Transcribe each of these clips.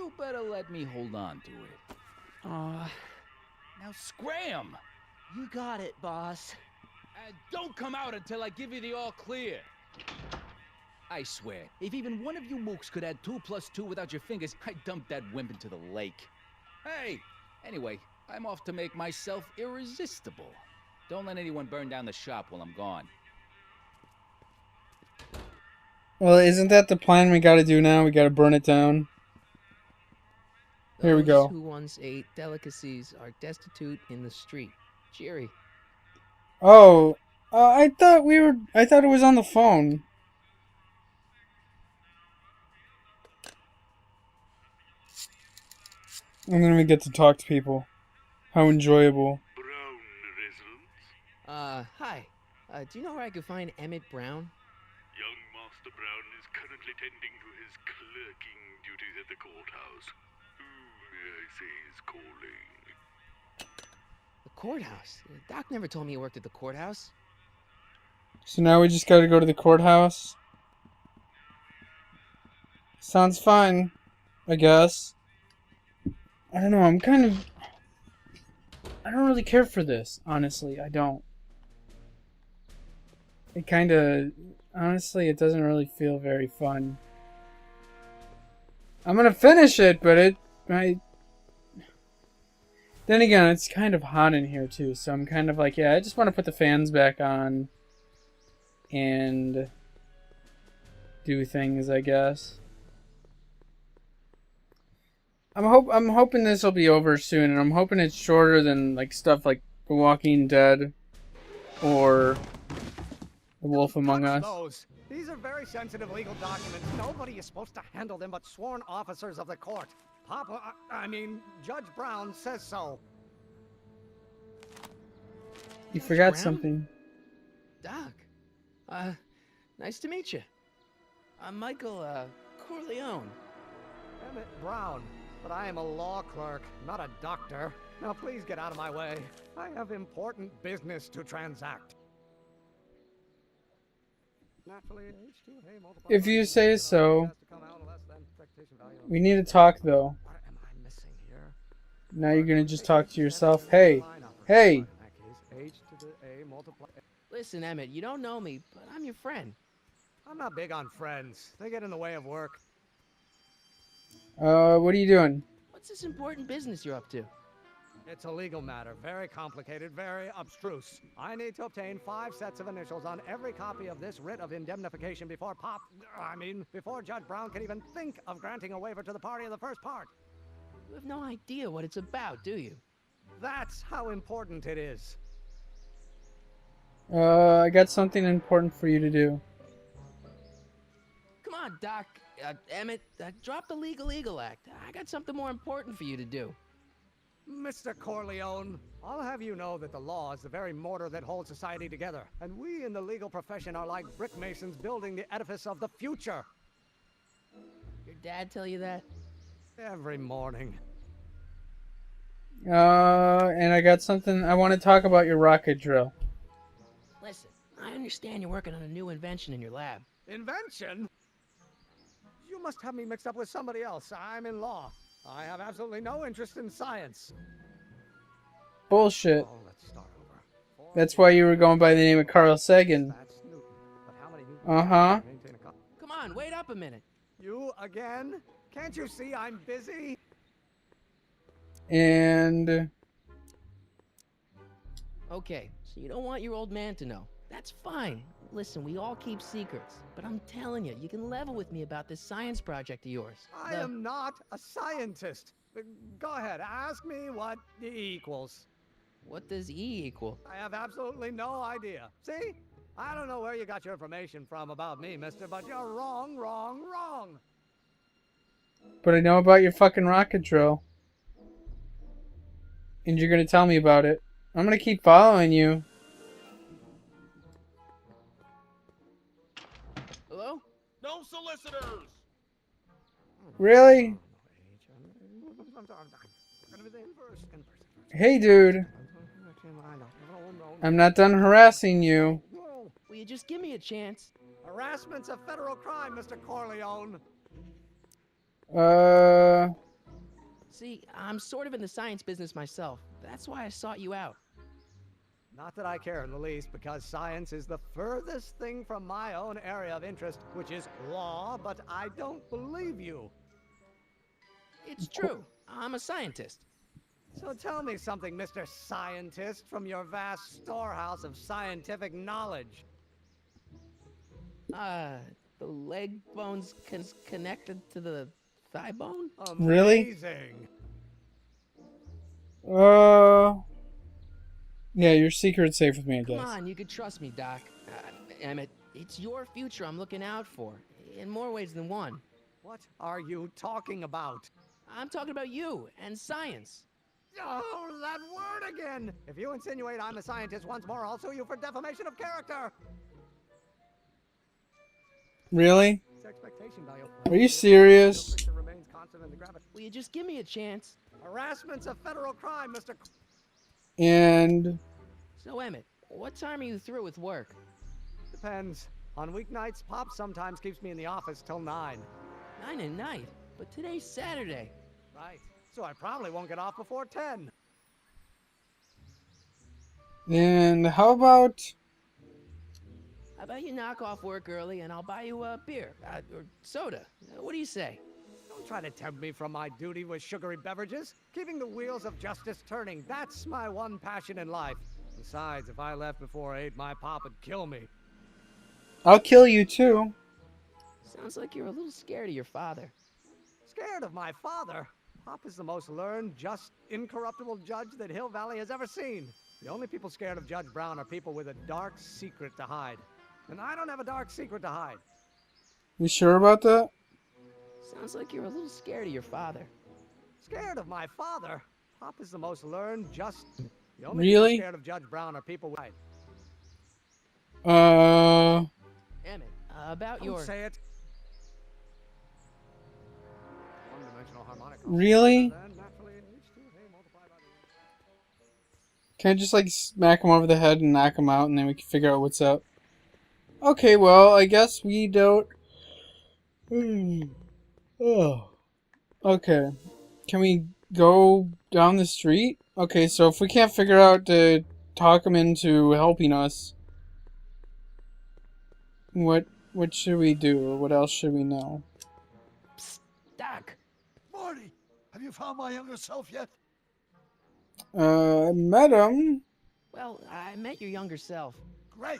you better let me hold on to it. Now scram! You got it, boss. And don't come out until I give you the all clear. I swear, if even one of you mooks could add 2 plus 2 without your fingers, I'd dump that wimp into the lake. Hey, anyway, I'm off to make myself irresistible. Don't let anyone burn down the shop while I'm gone. Well, isn't that the plan we gotta do now? We gotta burn it down. Here we go. Those who once ate delicacies are destitute in the street. Cheery. Oh, I thought it was on the phone. And then we get to talk to people. How enjoyable. Brown residents? Hi. Do you know where I could find Emmett Brown? Young Master Brown is currently tending to his clerking duties at the courthouse. Who may I say is calling? The courthouse? Doc never told me he worked at the courthouse. So now we just gotta go to the courthouse. Sounds fine, I guess. I don't know, I don't really care for this, honestly, I don't. Honestly, it doesn't really feel very fun. I'm gonna finish it, but then again, it's kind of hot in here too, so I'm kind of like, yeah, I just want to put the fans back on and do things, I guess. I'm hoping this will be over soon, and I'm hoping it's shorter than like stuff like The Walking Dead or The Wolf Among Us. Those. These are very sensitive legal documents. Nobody is supposed to handle them but sworn officers of the court. Judge Brown says so. You forgot Brown? something. Doc. Nice to meet you. I'm Michael, Corleone. Emmett Brown. But I am a law clerk, not a doctor. Now please get out of my way. I have important business to transact. Naturally, H2A multiplied If you say so. has to come out less than expectation value of- We need to talk, though. What am I missing here? Now you're gonna just talk to yourself. Hey! Hey! In that case, H to the A multiplied. Listen, Emmett, you don't know me, but I'm your friend. I'm not big on friends. They get in the way of work. What are you doing? What's this important business you're up to? It's a legal matter, very complicated, very abstruse. I need to obtain 5 sets of initials on every copy of this writ of indemnification before before Judge Brown can even think of granting a waiver to the party of the first part. You have no idea what it's about, do you? That's how important it is. I got something important for you to do. Come on, Doc. Emmett, drop the Legal Eagle Act. I got something more important for you to do. Mr. Corleone, I'll have you know that the law is the very mortar that holds society together, and we in the legal profession are like brick masons building the edifice of the future. Your dad tell you that? Every morning. And I got something. I want to talk about your rocket drill. Listen, I understand you're working on a new invention in your lab. Invention? You must have me mixed up with somebody else. I'm in law. I have absolutely no interest in science. Bullshit. Oh, let's start over. That's why you were going by the name of Carl Sagan. That's Newton. But how many Newtons Uh-huh. maintain a Come on, wait up a minute. You again? Can't you see I'm busy? And Okay, so you don't want your old man to know. That's fine. Listen, we all keep secrets. But I'm telling you, you can level with me about this science project of yours. I am not a scientist. Go ahead, ask me what E equals. What does E equal? I have absolutely no idea. See? I don't know where you got your information from about me, mister, but you're wrong, wrong, wrong. but I know about your fucking rocket drill. And you're gonna tell me about it. I'm gonna keep following you. Hello? No solicitors! Really? Hey, dude. I'm not done harassing you. Will you just give me a chance? Harassment's a federal crime, Mr. Corleone. See, I'm sort of in the science business myself. That's why I sought you out. Not that I care in the least, because science is the furthest thing from my own area of interest, which is law, but I don't believe you. It's true. I'm a scientist. So tell me something, Mr. Scientist, from your vast storehouse of scientific knowledge. The leg bone's connected to the thigh bone? Really? Amazing. Yeah, your secret's safe with me, I Come guess. on, you can trust me, Doc. Emmett, it's your future I'm looking out for, in more ways than one. What are you talking about? I'm talking about you and science. Oh, that word again! If you insinuate I'm a scientist once more, I'll sue you for defamation of character! Really? It's expectation value. Are you serious? Friction remains constant in the gravity. Will you just give me a chance? Harassment's a federal crime, Mr. And So, Emmett, what time are you through with work? Depends. On weeknights, Pop sometimes keeps me in the office till 9. 9 at night, but today's Saturday. Right. So I probably won't get off before 10. how about How about you knock off work early and I'll buy you a beer, or soda. What do you say? Don't try to tempt me from my duty with sugary beverages. Keeping the wheels of justice turning, that's my one passion in life. Besides, if I left before 8, my pop would kill me. I'll kill you too. Sounds like you're a little scared of your father. Scared of my father? Pop is the most learned, just, incorruptible judge that Hill Valley has ever seen. The only people scared of Judge Brown are people with a dark secret to hide. And I don't have a dark secret to hide. You sure about that? Sounds like you're a little scared of your father. Scared of my father? Pop is the most learned, just... The only Really? people scared of Judge Brown are people with... Emmett, about Don't your... say it. One-dimensional harmonic... Really? Then naturally, H2A multiplied by the... Can I just like smack him over the head and knock him out and then we can figure out what's up? Okay, well, I guess we don't... Oh. Okay. Can we go down the street? Okay, so if we can't figure out to talk him into helping us, what should we do, or what else should we know? Psst, Doc. Marty, have you found my younger self yet? I met him. Well, I met your younger self, Great.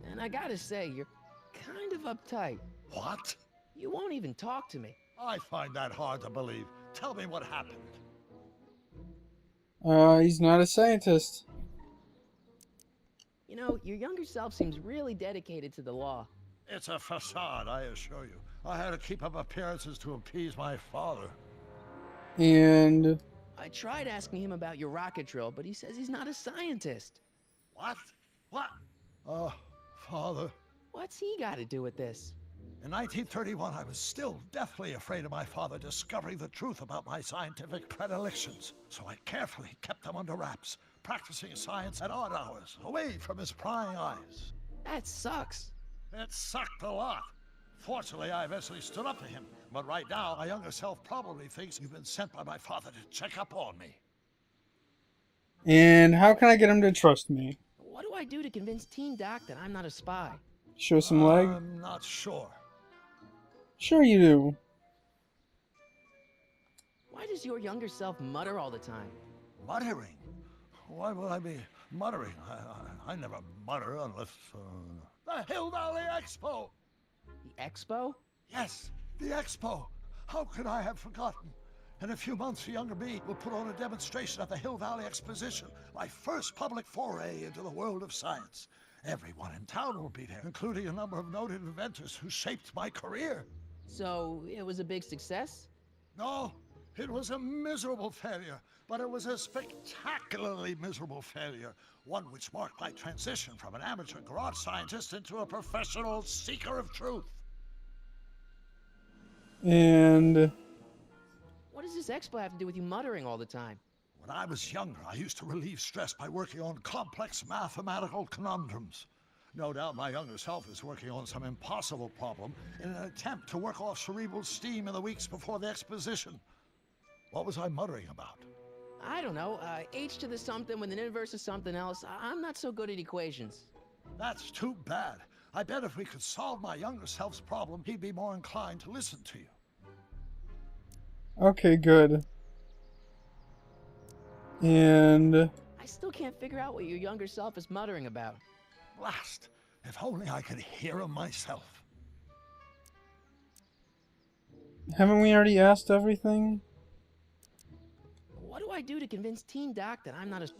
and I gotta say, you're kind of uptight. What? You won't even talk to me. I find that hard to believe. Tell me what happened. He's not a scientist. You know, your younger self seems really dedicated to the law. It's a facade, I assure you. I had to keep up appearances to appease my father. And I tried asking him about your rocket drill, but he says he's not a scientist. What? What? Father. What's he got to do with this? In 1931, I was still deathly afraid of my father discovering the truth about my scientific predilections, so I carefully kept them under wraps, practicing science at odd hours, away from his prying eyes. That sucks. It sucked a lot. Fortunately, I eventually stood up to him, but right now, my younger self probably thinks you've been sent by my father to check up on me. And how can I get him to trust me? What do I do to convince Teen Doc that I'm not a spy? Show some leg? I'm not sure. Sure you do. Why does your younger self mutter all the time? Muttering? Why would I be muttering? I never mutter unless... The Hill Valley Expo! The expo? Yes, the Expo! How could I have forgotten? In a few months, the younger me will put on a demonstration at the Hill Valley Exposition, my first public foray into the world of science. Everyone in town will be there, including a number of noted inventors who shaped my career. So, it was a big success? No, it was a miserable failure, but it was a spectacularly miserable failure, one which marked my transition from an amateur garage scientist into a professional seeker of truth. And What does this expo have to do with you muttering all the time? When I was younger, I used to relieve stress by working on complex mathematical conundrums. No doubt my younger self is working on some impossible problem in an attempt to work off cerebral steam in the weeks before the exposition. What was I muttering about? I don't know, h to the something with an inverse of something else. I'm not so good at equations. That's too bad. I bet if we could solve my younger self's problem, he'd be more inclined to listen to you. Okay, good. And I still can't figure out what your younger self is muttering about. Blast! If only I could hear him myself. haven't we already asked everything? What do I do to convince Teen Doc that I'm not as